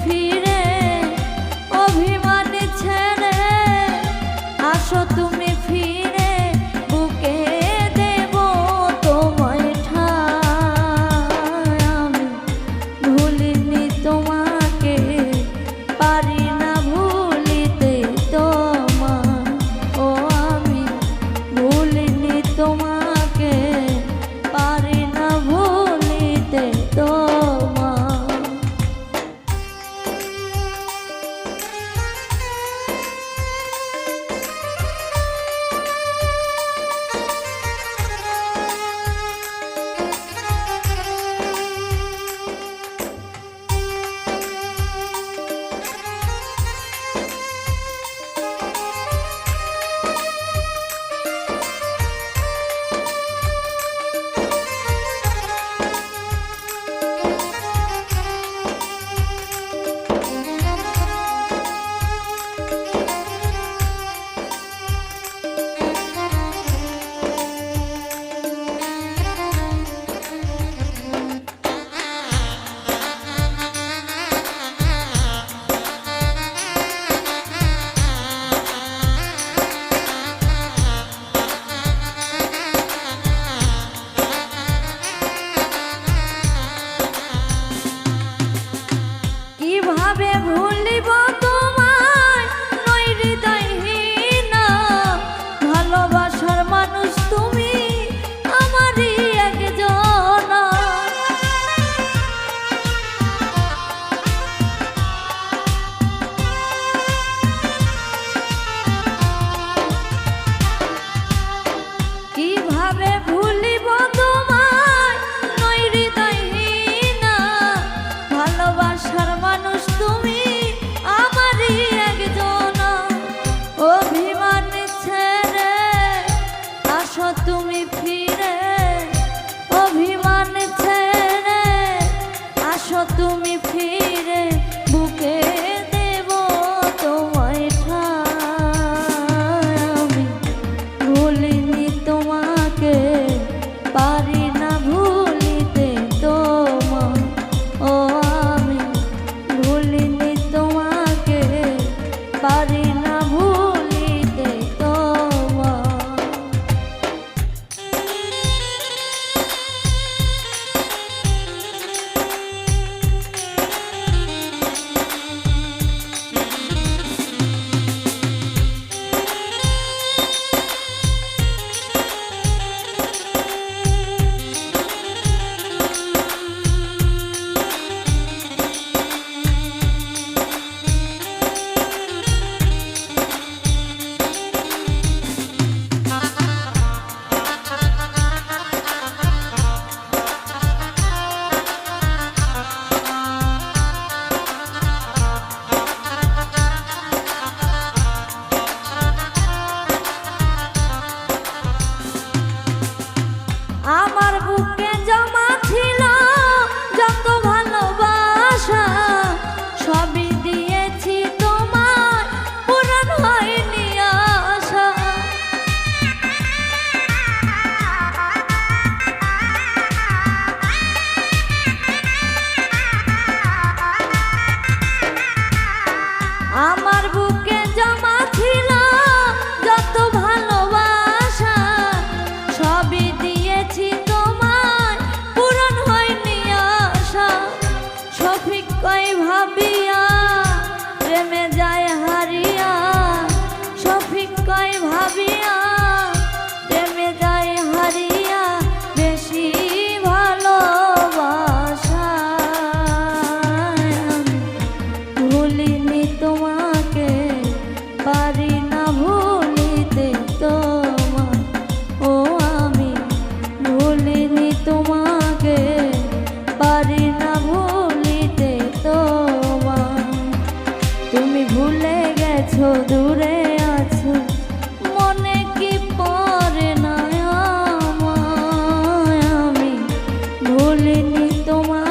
ফিরে অভিমান ছেড়ে আসো তুমি ফিরে বুকে দেব তোমায় ঠাঁই আমি ভুলিনি তোমাকে পারি না ভুলিতে তোমায় ও আমি ভুলিনি তোমাকে পারি না ভুলিতে তোমায়। কিভাবে ভুলিব তোমায় নই হৃদয়হীনা ভালোবাসার মানুষ তুমি আমারই একজনা কিভাবে ভুলিব তোমায় নই হৃদয়হীনা ভালোবাসার মানুষ তুমি আমারই একজনা অভিমান ছেড়ে আসো তুমি ফিরে অভিমান ছেড়ে আসো তুমি ফিরে বুকে দেব তোমায় ঠাঁই আমি ভুলিনি তোমাকে পারি না ভুলিতে তোমায় ও আমি ভুলিনি তোমাকে পারি না ভুলিতে তোমায়। আমার বুকে জমা ছিল যত ভালোবাসা সবই দিয়েছি তোমায় পূরণ হয়নি আশা আমার বুকে জমা ছিল যত ভালোবাসা সবই দিয়েছি তোমায় পূরণ হয়নি আশা শফিক কই ভাবিয়া প্রেমে যায় হারিয়া শফিক কই ভাবিয়া প্রেমে যায় হারিয়া বেশি ভালোবাসা ভুলিনি তোমাকে পারি না ভুলিতে তোমায় ও আমি ভুলিনি তোমাকে পারি না ভুলিতে তোমায় তুমি ভুলে গেছো দূরে আছো মনে কি পড়ে না আমায় আমি ভুলিনি তোমায়